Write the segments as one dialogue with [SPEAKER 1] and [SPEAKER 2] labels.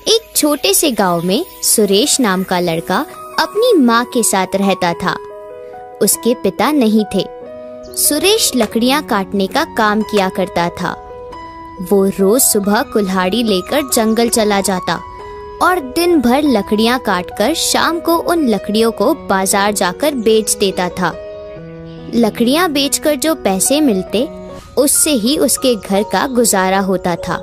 [SPEAKER 1] एक छोटे से गांव में सुरेश नाम का लड़का अपनी माँ के साथ रहता था। उसके पिता नहीं थे। सुरेश लकड़ियाँ काटने का काम किया करता था। वो रोज सुबह कुल्हाड़ी लेकर जंगल चला जाता और दिन भर लकड़ियाँ काटकर शाम को उन लकड़ियों को बाजार जाकर बेच देता था। लकड़ियाँ बेचकर जो पैसे मिलते उससे ही उसके घर का गुजारा होता था।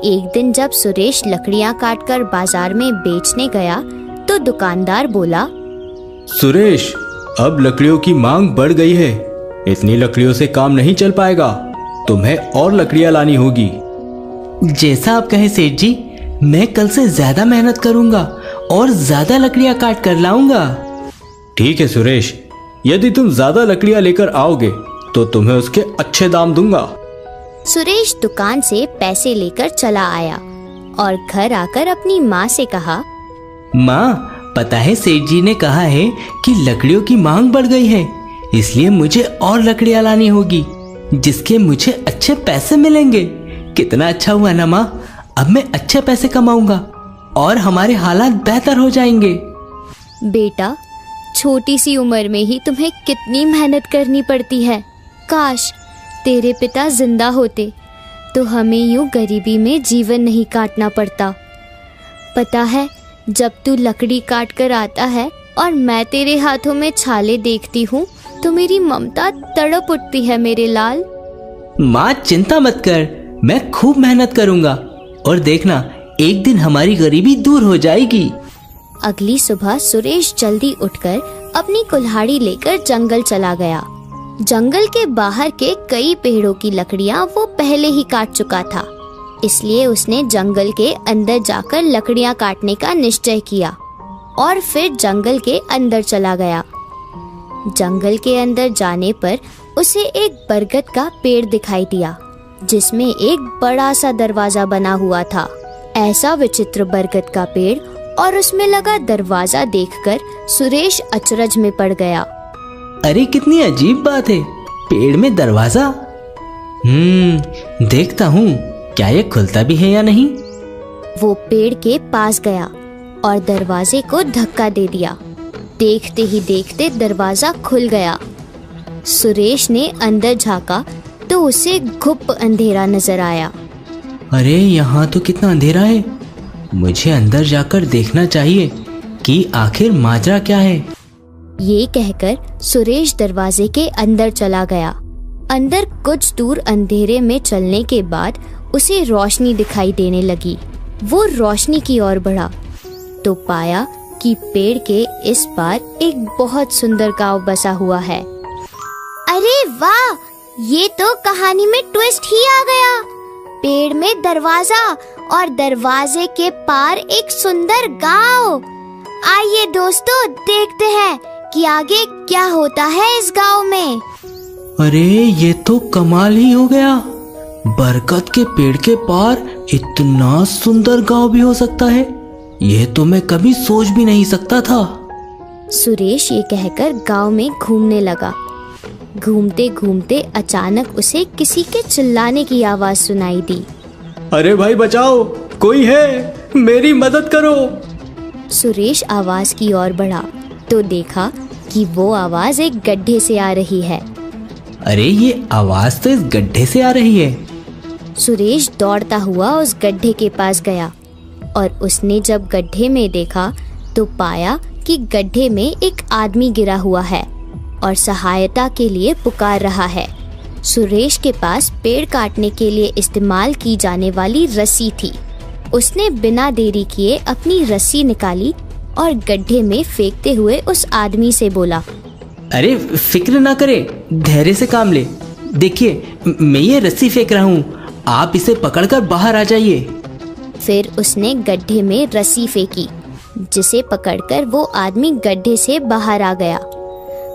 [SPEAKER 1] एक दिन जब सुरेश लकड़ियाँ काटकर बाजार में बेचने गया तो दुकानदार बोला,
[SPEAKER 2] सुरेश, अब लकड़ियों की मांग बढ़ गई है। इतनी लकड़ियों से काम नहीं चल पाएगा। तुम्हें और लकड़ियाँ लानी होगी।
[SPEAKER 3] जैसा आप कहें सेठ जी, मैं कल से ज्यादा मेहनत करूंगा और ज्यादा लकड़ियाँ काट कर लाऊंगा।
[SPEAKER 2] ठीक है सुरेश, यदि तुम ज्यादा लकड़ियाँ लेकर आओगे तो तुम्हें उसके अच्छे दाम दूंगा।
[SPEAKER 1] सुरेश दुकान से पैसे लेकर चला आया और घर आकर अपनी माँ से कहा,
[SPEAKER 3] माँ, पता है सेठ जी ने कहा है कि लकड़ियों की मांग बढ़ गई है, इसलिए मुझे और लकड़ियाँ लानी होगी जिसके मुझे अच्छे पैसे मिलेंगे। कितना अच्छा हुआ ना माँ, अब मैं अच्छे पैसे कमाऊंगा और हमारे हालात बेहतर हो जाएंगे।
[SPEAKER 1] बेटा, छोटी सी उम्र में ही तुम्हें कितनी मेहनत करनी पड़ती है। काश तेरे पिता जिंदा होते तो हमें यूं गरीबी में जीवन नहीं काटना पड़ता। पता है, जब तू लकड़ी काट कर आता है और मैं तेरे हाथों में छाले देखती हूँ तो मेरी ममता तड़प उठती है मेरे लाल।
[SPEAKER 3] माँ चिंता मत कर, मैं खूब मेहनत करूंगा और देखना एक दिन हमारी गरीबी दूर हो जाएगी।
[SPEAKER 1] अगली सुबह सुरेश जल्दी उठकर अपनी कुल्हाड़ी लेकर जंगल चला गया। जंगल के बाहर के कई पेड़ों की लकड़ियाँ वो पहले ही काट चुका था, इसलिए उसने जंगल के अंदर जाकर लकड़ियाँ काटने का निश्चय किया और फिर जंगल के अंदर चला गया। जंगल के अंदर जाने पर उसे एक बरगद का पेड़ दिखाई दिया जिसमें एक बड़ा सा दरवाजा बना हुआ था। ऐसा विचित्र बरगद का पेड़ और उसमें लगा दरवाजा देखकर सुरेश अचरज में पड़ गया।
[SPEAKER 3] अरे कितनी अजीब बात है, पेड़ में दरवाजा। देखता हूँ क्या ये खुलता भी है या नहीं।
[SPEAKER 1] वो पेड़ के पास गया और दरवाजे को धक्का दे दिया। देखते ही देखते दरवाजा खुल गया। सुरेश ने अंदर झांका तो उसे घुप अंधेरा नजर आया।
[SPEAKER 3] अरे यहाँ तो कितना अंधेरा है, मुझे अंदर जाकर देखना चाहिए कि आखिर माजरा क्या है।
[SPEAKER 1] ये कहकर सुरेश दरवाजे के अंदर चला गया। अंदर कुछ दूर अंधेरे में चलने के बाद उसे रोशनी दिखाई देने लगी। वो रोशनी की ओर बढ़ा तो पाया कि पेड़ के इस पार एक बहुत सुंदर गांव बसा हुआ है। अरे वाह, ये तो कहानी में ट्विस्ट ही आ गया। पेड़ में दरवाजा और दरवाजे के पार एक सुंदर गांव। आइए दोस्तों, देखते हैं कि आगे क्या होता है इस गांव में।
[SPEAKER 3] अरे ये तो कमाल ही हो गया, बरगद के पेड़ के पार इतना सुंदर गांव भी हो सकता है। यह तो मैं कभी सोच भी नहीं सकता था।
[SPEAKER 1] सुरेश ये कहकर गांव में घूमने लगा। घूमते घूमते अचानक उसे किसी के चिल्लाने की आवाज सुनाई दी।
[SPEAKER 2] अरे भाई बचाओ, कोई है, मेरी मदद करो।
[SPEAKER 1] सुरेश आवाज की ओर बढ़ा तो देखा कि वो आवाज एक गड्ढे से आ रही है।
[SPEAKER 3] अरे ये आवाज तो इस गड्ढे से आ रही है।
[SPEAKER 1] सुरेश दौड़ता हुआ उस गड्ढे के पास गया और उसने जब गड्ढे में देखा तो पाया कि गड्ढे में एक आदमी गिरा हुआ है और सहायता के लिए पुकार रहा है। सुरेश के पास पेड़ काटने के लिए इस्तेमाल की जाने वाली रस्सी थी। उसने बिना देरी किए अपनी रस्सी निकाली और गड्ढे में फेंकते हुए उस आदमी से बोला,
[SPEAKER 3] अरे फिक्र ना करे, धैर्य से काम ले। देखिए मैं ये रस्सी फेंक रहा हूँ, आप इसे पकड़कर बाहर आ जाइए।
[SPEAKER 1] फिर उसने गड्ढे में रस्सी फेंकी जिसे पकड़कर वो आदमी गड्ढे से बाहर आ गया।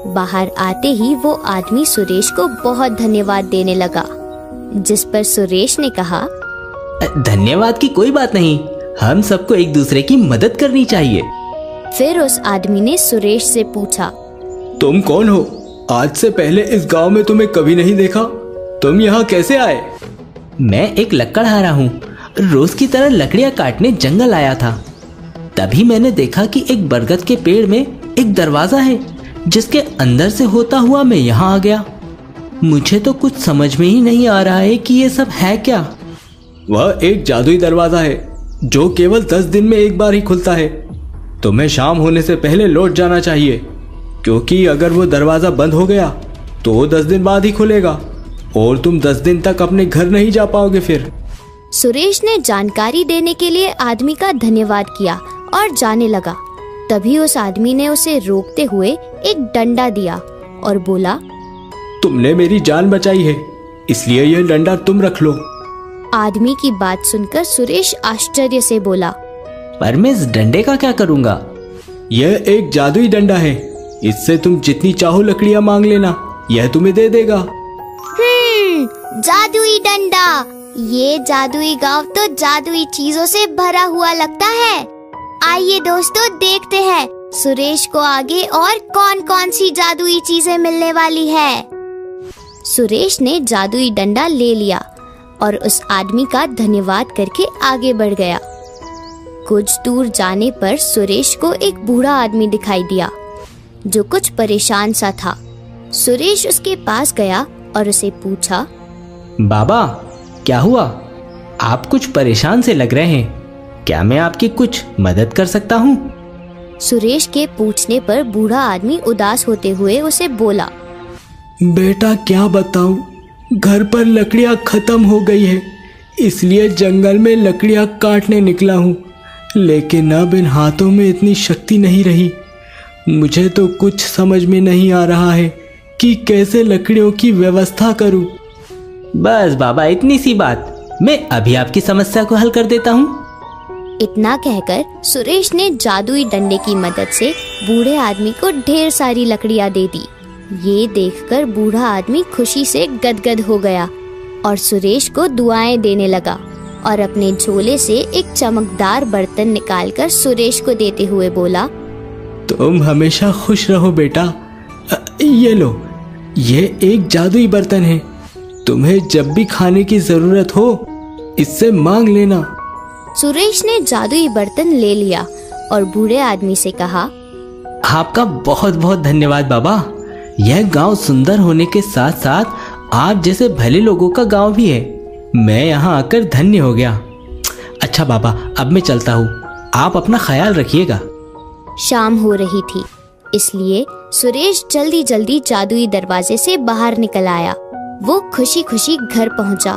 [SPEAKER 1] बाहर आते ही वो आदमी सुरेश को बहुत धन्यवाद देने लगा, जिस पर सुरेश ने कहा,
[SPEAKER 3] धन्यवाद की कोई बात नहीं, हम सबको एक दूसरे की मदद करनी चाहिए।
[SPEAKER 1] फिर उस आदमी ने सुरेश से पूछा,
[SPEAKER 2] तुम कौन हो? आज से पहले इस गांव में तुम्हें कभी नहीं देखा। तुम यहाँ कैसे आए?
[SPEAKER 3] मैं एक लकड़हारा हूँ। रोज की तरह लकड़ियां काटने जंगल आया था। तभी मैंने देखा कि एक बरगद के पेड़ में एक दरवाजा है, जिसके अंदर से होता हुआ मैं यहाँ आ गया। मुझे तो कुछ समझ में ही नहीं आ रहा है कि ये सब है क्या।
[SPEAKER 2] वह एक जादुई दरवाजा है जो केवल 10 दिन में एक बार ही खुलता है। तुम्हें शाम होने से पहले लौट जाना चाहिए, क्योंकि अगर वो दरवाजा बंद हो गया तो 10 दिन बाद ही खुलेगा और तुम 10 दिन तक अपने घर नहीं जा पाओगे फिर।
[SPEAKER 1] सुरेश ने जानकारी देने के लिए आदमी का धन्यवाद किया और जाने लगा। तभी उस आदमी ने उसे रोकते हुए एक डंडा दिया और बोला,
[SPEAKER 2] तुमने मेरी जान बचाई है, इसलिए यह डंडा तुम रख लो।
[SPEAKER 1] आदमी की बात सुनकर सुरेश आश्चर्य से बोला,
[SPEAKER 3] पर मैं इस डंडे का क्या करूँगा?
[SPEAKER 2] यह एक जादुई डंडा है, इससे तुम जितनी चाहो लकड़ियाँ मांग लेना, यह तुम्हें दे देगा।
[SPEAKER 1] जादुई डंडा। ये जादुई गांव तो जादुई चीजों से भरा हुआ लगता है। आइए दोस्तों, देखते हैं सुरेश को आगे और कौन कौन सी जादुई चीजें मिलने वाली है। सुरेश ने जादुई डंडा ले लिया और उस आदमी का धन्यवाद करके आगे बढ़ गया। कुछ दूर जाने पर सुरेश को एक बूढ़ा आदमी दिखाई दिया जो कुछ परेशान सा था। सुरेश उसके पास गया और उसे पूछा,
[SPEAKER 3] बाबा क्या हुआ? आप कुछ परेशान से लग रहे हैं, क्या मैं आपकी कुछ मदद कर सकता हूँ?
[SPEAKER 1] सुरेश के पूछने पर बूढ़ा आदमी उदास होते हुए उसे बोला,
[SPEAKER 2] बेटा क्या बताऊं, घर पर लकड़ियां खत्म हो गई है, इसलिए जंगल में लकड़ियां काटने निकला हूँ, लेकिन अब इन हाथों में इतनी शक्ति नहीं रही। मुझे तो कुछ समझ में नहीं आ रहा है कि कैसे लकड़ियों की व्यवस्था करूं।
[SPEAKER 3] बस बाबा, इतनी सी बात, मैं अभी आपकी समस्या को हल कर देता हूँ।
[SPEAKER 1] इतना कहकर सुरेश ने जादुई डंडे की मदद से बूढ़े आदमी को ढेर सारी लकड़ियां दे दी। ये देखकर बूढ़ा आदमी खुशी से गदगद हो गया और सुरेश को दुआएं देने लगा और अपने झोले से एक चमकदार बर्तन निकालकर सुरेश को देते हुए बोला,
[SPEAKER 2] तुम हमेशा खुश रहो बेटा। ये लो, ये एक जादुई बर्तन है, तुम्हें जब भी खाने की जरूरत हो इससे मांग लेना।
[SPEAKER 1] सुरेश ने जादुई बर्तन ले लिया और बूढ़े आदमी से कहा,
[SPEAKER 3] आपका बहुत बहुत धन्यवाद बाबा। यह गांव सुंदर होने के साथ साथ आप जैसे भले लोगों का गांव भी है। मैं यहाँ आकर धन्य हो गया। अच्छा बाबा, अब मैं चलता हूँ, आप अपना ख्याल रखिएगा।
[SPEAKER 1] शाम हो रही थी, इसलिए सुरेश जल्दी जल्दी जादुई दरवाजे से बाहर निकल आया। वो खुशी खुशी घर पहुंचा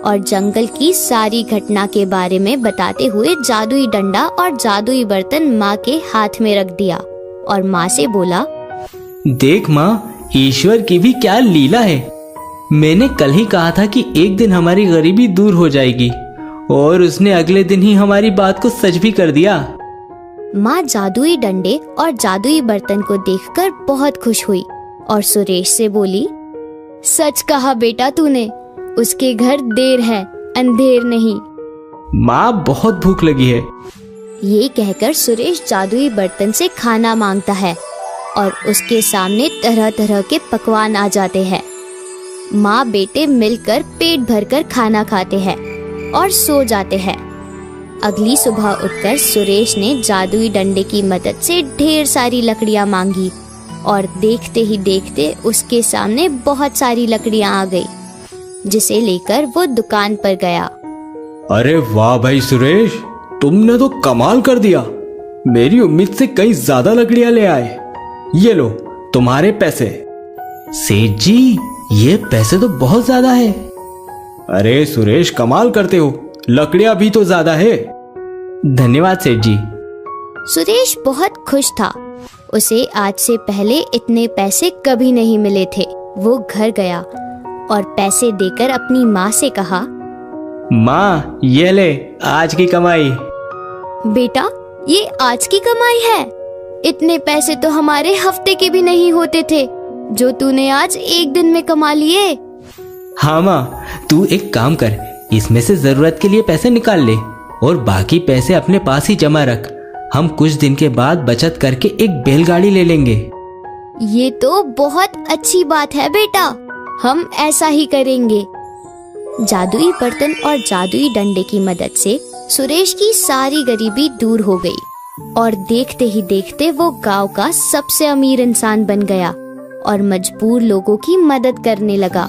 [SPEAKER 1] और जंगल की सारी घटना के बारे में बताते हुए जादुई डंडा और जादुई बर्तन माँ के हाथ में रख दिया और माँ से बोला,
[SPEAKER 3] देख माँ, ईश्वर की भी क्या लीला है। मैंने कल ही कहा था कि एक दिन हमारी गरीबी दूर हो जाएगी और उसने अगले दिन ही हमारी बात को सच भी कर दिया।
[SPEAKER 1] माँ जादुई डंडे और जादुई बर्तन को देखकर बहुत खुश हुई और सुरेश से बोली, सच कहा बेटा तूने, उसके घर देर है अंधेर नहीं।
[SPEAKER 3] माँ बहुत भूख लगी है।
[SPEAKER 1] ये कहकर सुरेश जादुई बर्तन से खाना मांगता है और उसके सामने तरह तरह के पकवान आ जाते हैं। माँ बेटे मिलकर पेट भरकर खाना खाते हैं और सो जाते हैं। अगली सुबह उठकर सुरेश ने जादुई डंडे की मदद से ढेर सारी लकड़ियाँ मांगी और देखते ही देखते उसके सामने बहुत सारी लकड़ियाँ आ गई, जिसे लेकर वो दुकान पर गया।
[SPEAKER 2] अरे वाह भाई सुरेश, तुमने तो कमाल कर दिया। मेरी उम्मीद से कई ज्यादा लकड़ियां ले आए। ये लो तुम्हारे पैसे।
[SPEAKER 3] सेठ जी, ये पैसे तो बहुत ज्यादा है।
[SPEAKER 2] अरे सुरेश, कमाल करते हो, लकड़ियां भी तो ज्यादा है।
[SPEAKER 3] धन्यवाद सेठ जी।
[SPEAKER 1] सुरेश बहुत खुश था। उसे आज से पहले इतने पैसे कभी नहीं मिले थे। वो घर गया और पैसे देकर अपनी माँ से कहा,
[SPEAKER 3] माँ ये ले आज की कमाई।
[SPEAKER 1] बेटा, ये आज की कमाई है? इतने पैसे तो हमारे हफ्ते के भी नहीं होते थे, जो तूने आज एक दिन में कमा लिए।
[SPEAKER 3] हाँ माँ, तू एक काम कर, इसमें से जरूरत के लिए पैसे निकाल ले और बाकी पैसे अपने पास ही जमा रख। हम कुछ दिन के बाद बचत करके एक बैलगाड़ी ले लेंगे।
[SPEAKER 1] ये तो बहुत अच्छी बात है बेटा, हम ऐसा ही करेंगे। जादुई बर्तन और जादुई डंडे की मदद से सुरेश की सारी गरीबी दूर हो गई और देखते ही देखते वो गांव का सबसे अमीर इंसान बन गया और मजबूर लोगों की मदद करने लगा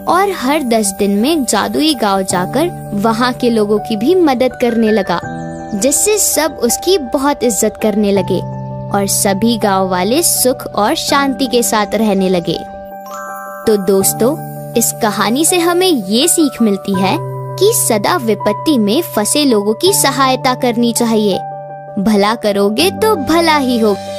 [SPEAKER 1] और हर 10 दिन में जादुई गांव जाकर वहां के लोगों की भी मदद करने लगा, जिससे सब उसकी बहुत इज्जत करने लगे और सभी गांव वाले सुख और शांति के साथ रहने लगे। तो दोस्तों, इस कहानी से हमें ये सीख मिलती है कि सदा विपत्ति में फंसे लोगों की सहायता करनी चाहिए। भला करोगे तो भला ही होगा।